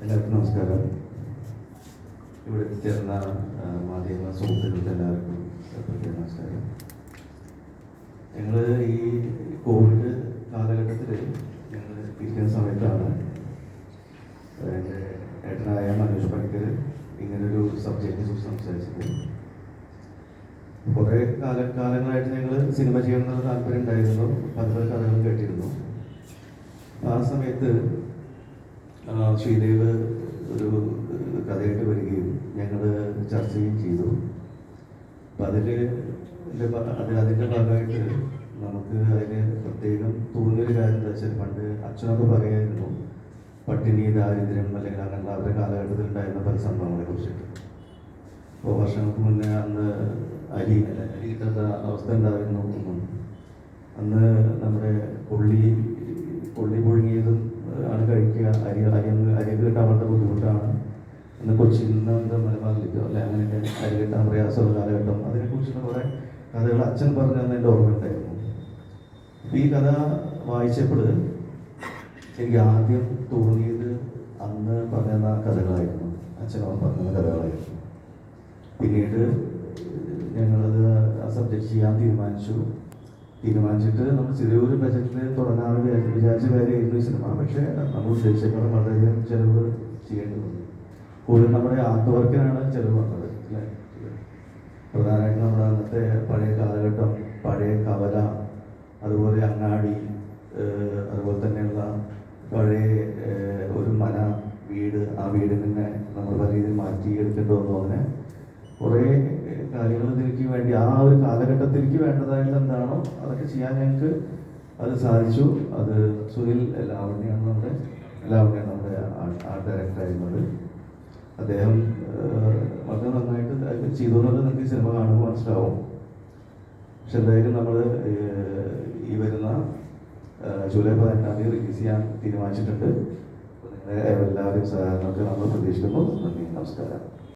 എല്ലാവർക്കും നമസ്കാരം. ഇവിടെ എത്തിച്ചേർന്ന മാധ്യമ സുഹൃത്തുക്കൾക്ക് എല്ലാവർക്കും പ്രത്യേക നമസ്കാരം. ഞങ്ങൾ ഈ കോവിഡ് കാലഘട്ടത്തിൽ ഞങ്ങൾ ഇരിക്കുന്ന സമയത്താണ് എൻ്റെ ഏട്ടനായ മനോജ് പണിക്കർ ഇങ്ങനൊരു സബ്ജക്റ്റിനെ കുറിച്ച് സംസാരിച്ചത്. കുറേ കാലങ്ങളായിട്ട് ഞങ്ങൾ സിനിമ ചെയ്യണമെന്നുള്ള താല്പര്യം ഉണ്ടായിരുന്നു, പല പല കഥകളും കേട്ടിരുന്നു. ആ സമയത്ത് ശ്രീദേവ് ഒരു കഥയായിട്ട് വരികയും ഞങ്ങൾ ചർച്ചയും ചെയ്തു. അപ്പം അതിൻ്റെ ഭാഗമായിട്ട് നമുക്ക് അതിന് പ്രത്യേകം തോന്നിയൊരു കാര്യം എന്താ വെച്ചാൽ, പണ്ട് അച്ഛനൊക്കെ പറയായിരുന്നു പട്ടിണി, ദാരിദ്ര്യം അല്ലെങ്കിൽ അങ്ങനെയുള്ള അവരുടെ കാലഘട്ടത്തിൽ ഉണ്ടായിരുന്ന പല സംഭവങ്ങളെ കുറിച്ചിട്ട്. അപ്പോൾ വർഷങ്ങൾക്ക് മുന്നേ അന്ന് അരി കിട്ടാത്ത അവസ്ഥ ഉണ്ടായിരുന്നു. അന്ന് നമ്മുടെ കൊള്ളി പുഴുങ്ങിയതും ആണ് കഴിക്കുക. അരി കിട്ടാൻ വളരെ ബുദ്ധിമുട്ടാണ്. ഇന്ന് കൊച്ചിയിൽ നിന്ന് എന്താ മലബാറിലേക്കോ അല്ലെ അങ്ങനെയൊക്കെ അരി കിട്ടാൻ പ്രയാസമുള്ള കാലഘട്ടം. അതിനെക്കുറിച്ചുള്ള കുറേ കഥകൾ അച്ഛൻ പറഞ്ഞു തന്നെ എൻ്റെ ഓർമ്മ ഉണ്ടായിരുന്നു. അപ്പം ഈ കഥ വായിച്ചപ്പോൾ എനിക്ക് ആദ്യം തോന്നിയത് അന്ന് പറഞ്ഞ കഥകളായിരുന്നു, അച്ഛനോട് പറഞ്ഞ കഥകളായിരുന്നു. പിന്നീട് ഞങ്ങളത് ആ സബ്ജക്റ്റ് ചെയ്യാൻ തീരുമാനിച്ചിട്ട് നമ്മൾ ചെറിയൊരു ബജറ്റിൽ തുടങ്ങാമെന്ന് വിചാരിച്ച കാര്യമായിരുന്നു ഈ സിനിമ. പക്ഷേ നമ്മൾ ഉദ്ദേശിച്ചേക്കാളും വളരെയധികം ചിലവ് ചെയ്യേണ്ടതുണ്ട്. കൂടുതൽ നമ്മുടെ ആർട്ട് വർക്കിനാണ് ചിലവ് വന്നത് അല്ലേ. പ്രധാനമായിട്ടും നമ്മുടെ അന്നത്തെ പഴയ കാലഘട്ടം, പഴയ കവല, അതുപോലെ അങ്ങാടി, അതുപോലെ തന്നെയുള്ള പഴയ ഒരു വീട്, ആ വീടിനെ നമ്മൾ പല രീതിയിൽ മാറ്റിയെടുക്കേണ്ടി വന്നു. അങ്ങനെ കുറേ കാര്യങ്ങൾ ഇതിലേക്ക് വേണ്ടി ആ ഒരു കാലഘട്ടത്തിലേക്ക് വേണ്ടതായിട്ട് എന്താണോ അതൊക്കെ ചെയ്യാൻ ഞങ്ങൾക്ക് അത് സാധിച്ചു. അത് സുനിൽ ലാവണ്യാണ് നമ്മുടെ ആർട്ട് ഡയറക്ടറായിരുന്നത്. അദ്ദേഹം വളരെ നന്നായിട്ട് ചെയ്തു എന്നുള്ളത് നിങ്ങൾക്ക് സിനിമ കാണുമ്പോൾ മനസ്സിലാവും. പക്ഷെ എന്തായാലും നമ്മൾ ഈ വരുന്ന ജൂലൈ 18 റിലീസ് ചെയ്യാൻ തീരുമാനിച്ചിട്ടുണ്ട്. നിങ്ങളെ എല്ലാവരും സഹകരണമൊക്കെ നമ്മൾ പ്രതീക്ഷിക്കുന്നു. നന്ദി, നമസ്കാരം.